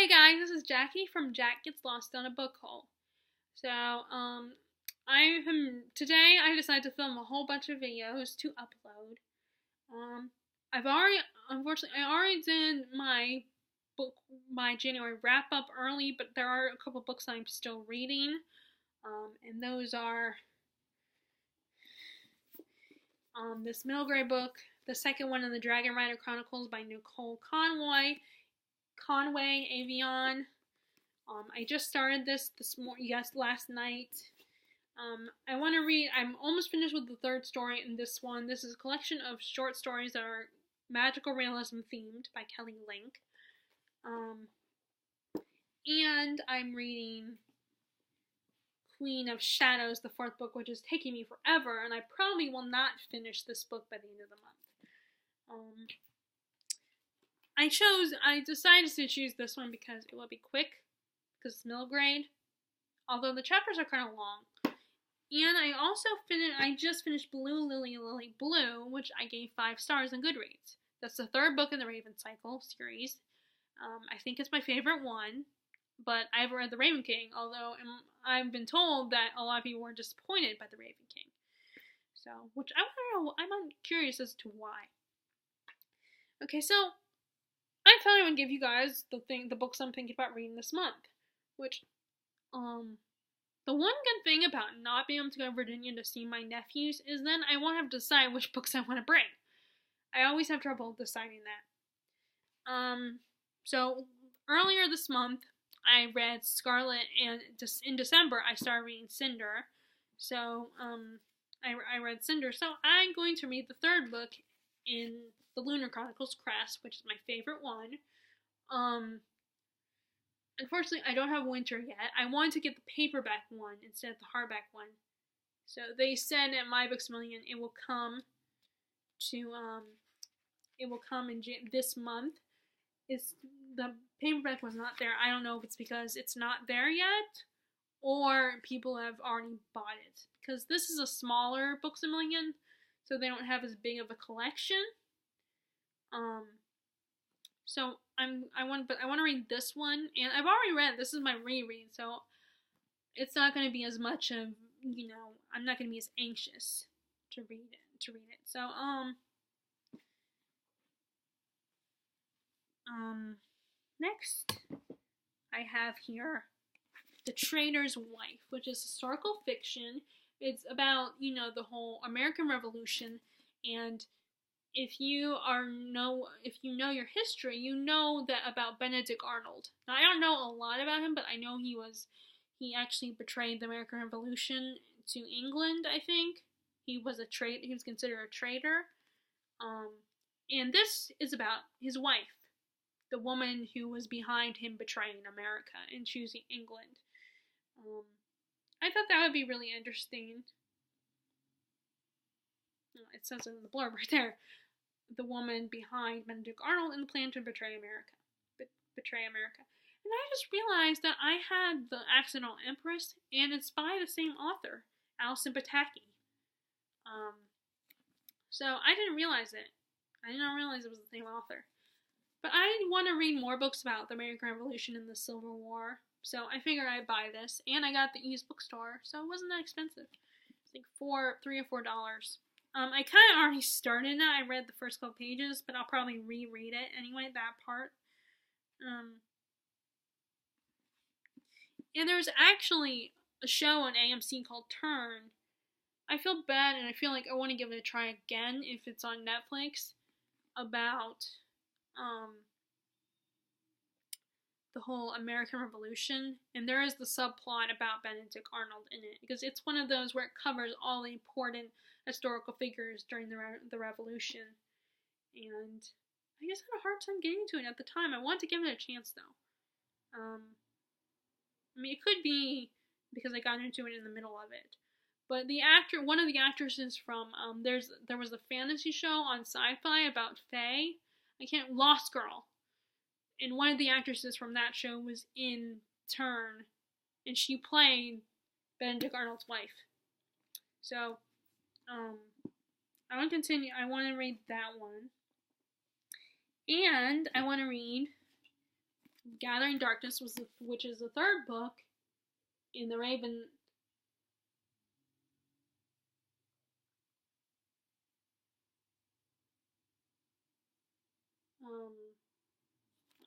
Hey guys, this is Jackie from Jack Gets Lost on a Book Hole. So, today I decided to film a whole bunch of videos to upload. Um, Unfortunately, I already did my January wrap up early, but there are a couple books I'm still reading. And those are, this middle grade book, the second one in the Dragon Rider Chronicles by Nicole Conway Avion. I just started this last night. I'm almost finished with the third story in this one. This is a collection of short stories that are magical realism themed by Kelly Link. And I'm reading Queen of Shadows, the fourth book, which is taking me forever, and I probably will not finish this book by the end of the month. I decided to choose this one because it will be quick, because it's middle grade, although the chapters are kind of long. And I just finished Blue Lily Lily Blue, which I gave 5 stars on Goodreads. That's the third book in the Raven Cycle series. I think it's my favorite one, but I've read The Raven King, although I've been told that a lot of people were disappointed by The Raven King. So, which I want to know, I'm curious as to why. Okay, so I thought I would give you guys the books I'm thinking about reading this month, which, the one good thing about not being able to go to Virginia to see my nephews is then I won't have to decide which books I want to bring. I always have trouble deciding that. So earlier this month, I read Scarlet, and in December, I started reading Cinder. So, I read Cinder. So I'm going to read the third book in the Lunar Chronicles, Crest, which is my favorite one. Unfortunately, I don't have Winter yet. I wanted to get the paperback one instead of the hardback one. So they said at My Books Million it will come in this month. The paperback was not there. I don't know if it's because it's not there yet, or people have already bought it. Because this is a smaller Books a Million, so they don't have as big of a collection. So I want to read this one, and I've already read. This is my reread, so it's not going to be as much of, I'm not going to be as anxious to read it. So next I have here The Trader's Wife, which is historical fiction. It's about, the whole American Revolution, and if you know your history, you know that about Benedict Arnold. Now, I don't know a lot about him, but I know he actually betrayed the American Revolution to England, I think. He was considered a traitor. And this is about his wife, the woman who was behind him betraying America and choosing England. I thought that would be really interesting. It says it in the blurb right there. The woman behind Benedict Arnold and the plan to betray America. And I just realized that I had The Accidental Empress, and it's by the same author, Alison Pataki. So I didn't realize it. I did not realize it was the same author. But I want to read more books about the American Revolution and the Civil War, so I figured I'd buy this, and I got the used bookstore, so it wasn't that expensive. It's like $3 or $4. I kind of already started it. I read the first couple pages, but I'll probably reread it anyway, that part. And there's actually a show on AMC called Turn. I feel bad, and I feel like I want to give it a try again if it's on Netflix, about the whole American Revolution, and there is the subplot about Benedict Arnold in it, because it's one of those where it covers all the important historical figures during the Revolution, and I just had a hard time getting to it at the time. I wanted to give it a chance, though. It could be because I got into it in the middle of it, but one of the actresses from, there was a fantasy show on Sci-Fi about Fae, Lost Girl, and one of the actresses from that show was in Turn, and she played Benedict Arnold's wife. So, I want to continue. I want to read that one. And I want to read Gathering Darkness which is the third book in the Raven.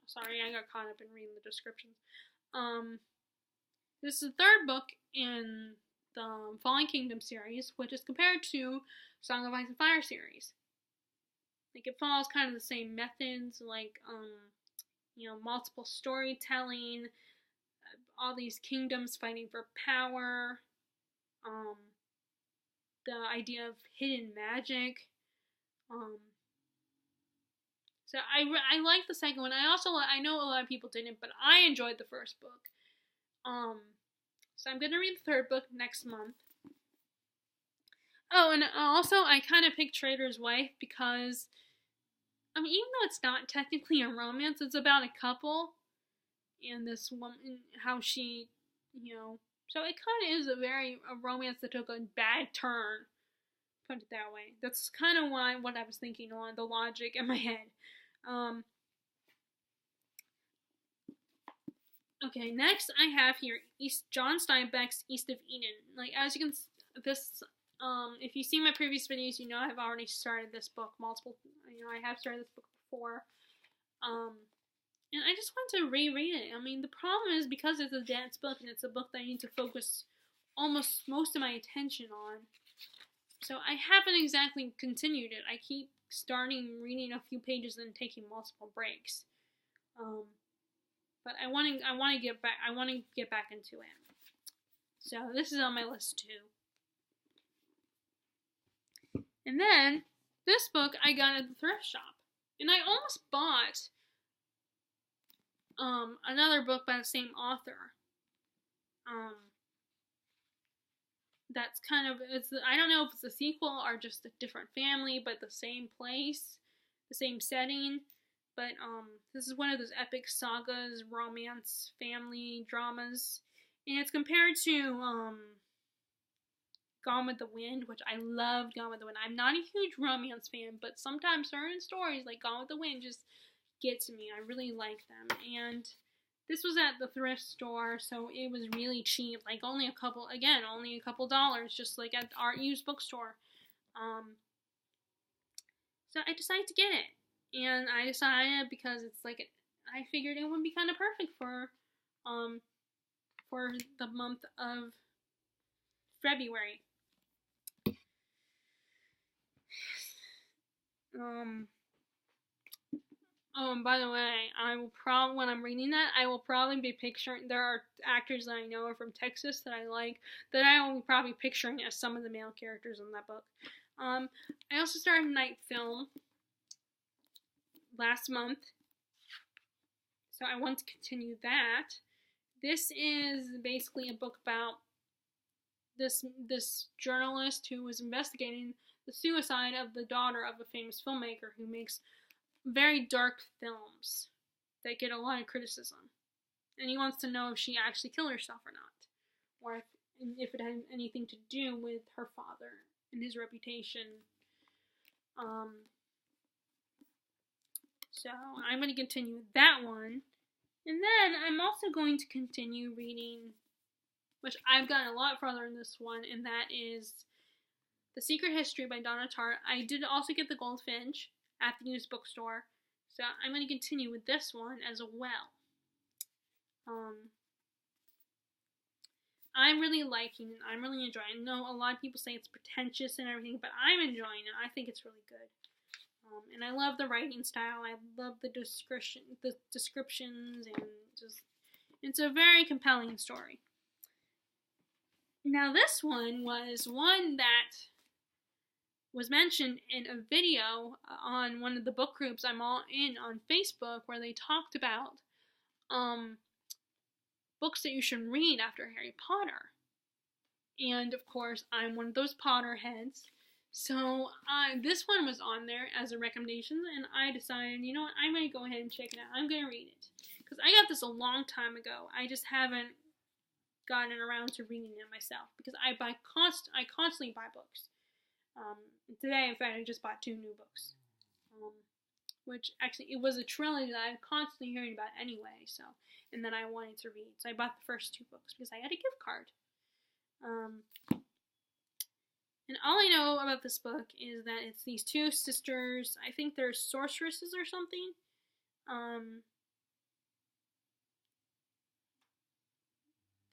Sorry, I got caught up in reading the descriptions. This is the third book in the Fallen Kingdom series, which is compared to Song of Ice and Fire series. Like, it follows kind of the same methods, like, multiple storytelling, all these kingdoms fighting for power, the idea of hidden magic. So I like the second one. I know a lot of people didn't, but I enjoyed the first book. So I'm gonna read the third book next month. Oh, and also I kind of picked Trader's Wife because, even though it's not technically a romance, it's about a couple and this woman, how she, so it kind of is a romance that took a bad turn. Put it that way. That's kind of what I was thinking on the logic in my head. Okay, next I have here John Steinbeck's East of Eden. Like, as you can, if you see my previous videos, you know I've already started this book I have started this book before. And I just want to reread it. The problem is because it's a dance book and it's a book that I need to focus almost most of my attention on. So I haven't exactly continued it. I keep starting reading a few pages and taking multiple breaks. But I want to get back. I want to get back into it. So this is on my list too. And then this book I got at the thrift shop, and I almost bought another book by the same author. That's kind of I don't know if it's a sequel or just a different family, but the same place, the same setting. But this is one of those epic sagas, romance, family dramas, and it's compared to Gone with the Wind, which I loved Gone with the Wind. I'm not a huge romance fan, but sometimes certain stories like Gone with the Wind just get to me. I really like them, and this was at the thrift store, so it was really cheap, like only a couple dollars, just like at our used bookstore. So I decided to get it. And I decided because it's like I figured it would be kind of perfect for the month of February. Oh, and by the way, when I'm reading that, I will probably be picturing, there are actors that I know are from Texas that I like, that I will be probably picturing as some of the male characters in that book. I also started Night Film last month, so I want to continue that. This is basically a book about this journalist who was investigating the suicide of the daughter of a famous filmmaker who makes very dark films that get a lot of criticism, and he wants to know if she actually killed herself or not, or if it had anything to do with her father and his reputation. So I'm going to continue with that one. And then I'm also going to continue reading, which I've gotten a lot further in this one, and that is The Secret History by Donna Tartt. I did also get The Goldfinch at the used bookstore, so I'm going to continue with this one as well. I'm really liking it. I'm really enjoying it. I know a lot of people say it's pretentious and everything, but I'm enjoying it. I think it's really good. And I love the writing style. I love the descriptions, and just it's a very compelling story. Now this one was one that was mentioned in a video on one of the book groups I'm all in on Facebook, where they talked about books that you should read after Harry Potter. And of course, I'm one of those Potterheads. So this one was on there as a recommendation, and I decided, you know what, I'm going to go ahead and check it out. I'm going to read it. Because I got this a long time ago. I just haven't gotten around to reading it myself. Because I constantly buy books. Today, in fact, I just bought 2 new books. which actually it was a trilogy that I'm constantly hearing about anyway. So, and then I wanted to read, so I bought the first 2 books because I had a gift card. And all I know about this book is that it's these 2 sisters. I think they're sorceresses or something.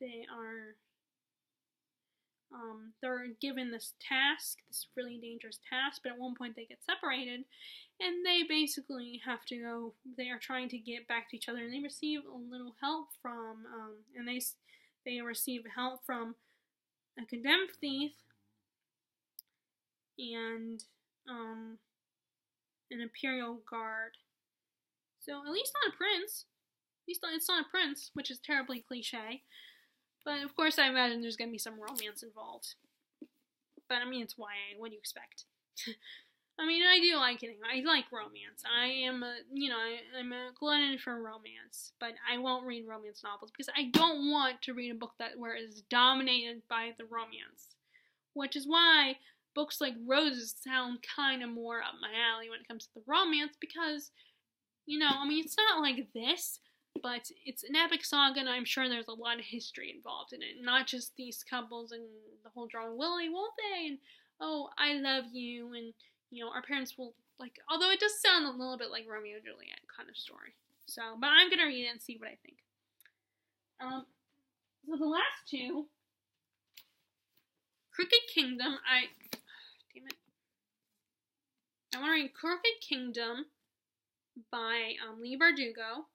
They are. They're given this task, this really dangerous task, but at one point they get separated, and they basically have to go. They are trying to get back to each other, and they receive a little help from, they receive help from a condemned thief and an imperial guard. So at least not a prince. At least it's not a prince, which is terribly cliche. But of course, I imagine there's going to be some romance involved. But I mean, it's YA. What do you expect? I mean, I do like it. I like romance. I'm a glutton for romance. But I won't read romance novels because I don't want to read a book where it is dominated by the romance. Which is why books like Roses sound kind of more up my alley when it comes to the romance because, I mean, it's not like this. But it's an epic saga, and I'm sure there's a lot of history involved in it. Not just these couples and the whole drama, Willie, won't they? And, oh, I love you. And, our parents will, although it does sound a little bit like Romeo and Juliet kind of story. So, but I'm going to read it and see what I think. So the last 2, Crooked Kingdom, damn it. I want to read Crooked Kingdom by Leigh Bardugo.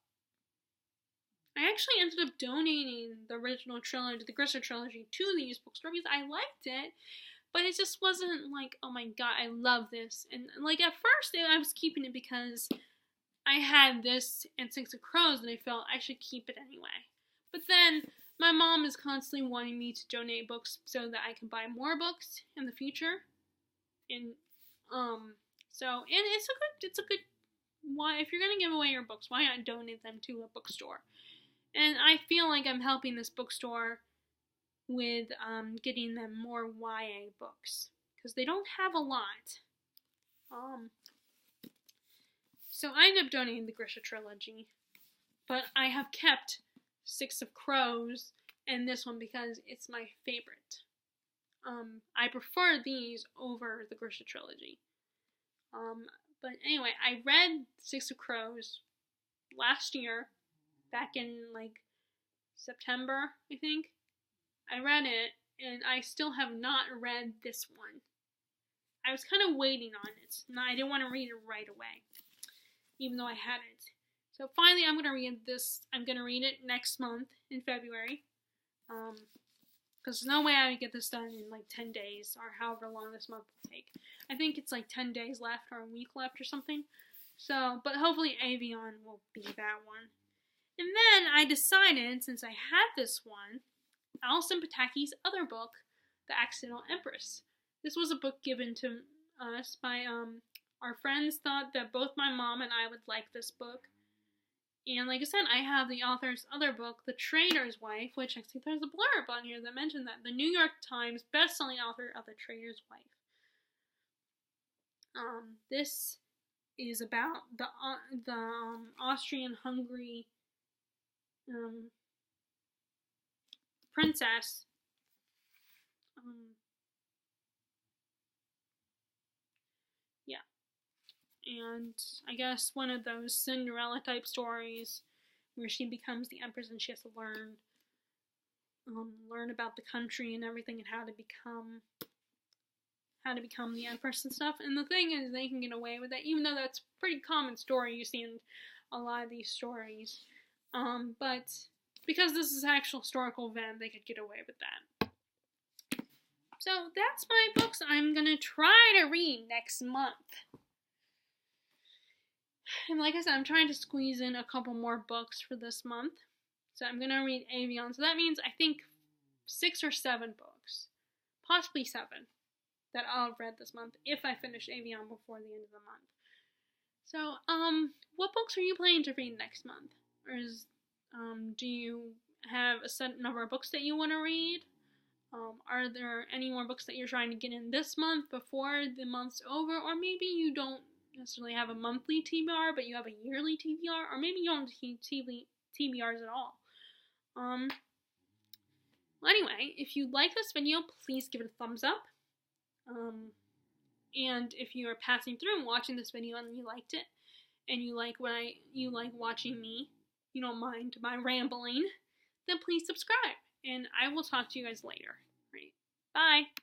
I actually ended up donating the original trilogy, the Grisha trilogy, to the used bookstore because I liked it, but it just wasn't like, oh my god, I love this. And at first I was keeping it because I had this and Six of Crows and I felt I should keep it anyway. But then my mom is constantly wanting me to donate books so that I can buy more books in the future. And it's a good why if you're gonna give away your books, why not donate them to a bookstore? And I feel like I'm helping this bookstore with getting them more YA books. Because they don't have a lot. So I ended up donating the Grisha trilogy. But I have kept Six of Crows and this one because it's my favorite. I prefer these over the Grisha trilogy. But anyway, I read Six of Crows last year. Back in September, I think. I read it, and I still have not read this one. I was kind of waiting on it. I didn't want to read it right away, even though I had it. So finally, I'm going to read this. I'm going to read it next month in February. Because there's no way I would get this done in 10 days, or however long this month will take. I think it's 10 days left, or a week left, or something. So, but hopefully Avion will be that one. And then I decided, since I had this one, Alison Pataki's other book, The Accidental Empress. This was a book given to us by, our friends thought that both my mom and I would like this book. And like I said, I have the author's other book, The Trader's Wife, which actually there's a blurb on here that mentioned that. The New York Times best-selling author of The Trader's Wife. This is about the Austrian-Hungary princess and I guess one of those Cinderella type stories where she becomes the empress and she has to learn about the country and everything and how to become the empress and stuff. And the thing is, they can get away with that, even though that's a pretty common story you see in a lot of these stories. But because this is an actual historical event, they could get away with that. So that's my books I'm gonna try to read next month. And like I said, I'm trying to squeeze in a couple more books for this month. So I'm gonna read Avion. So that means I think 6 or 7 books, possibly 7, that I'll have read this month if I finish Avion before the end of the month. So, what books are you planning to read next month? Or do you have a set number of books that you want to read? Are there any more books that you're trying to get in this month before the month's over? Or maybe you don't necessarily have a monthly TBR, but you have a yearly TBR, or maybe you don't have TBRs at all. Well, anyway, if you like this video, please give it a thumbs up. And if you are passing through and watching this video and you liked it, and you like watching me, you don't mind my rambling, then please subscribe. And I will talk to you guys later. Right. Bye.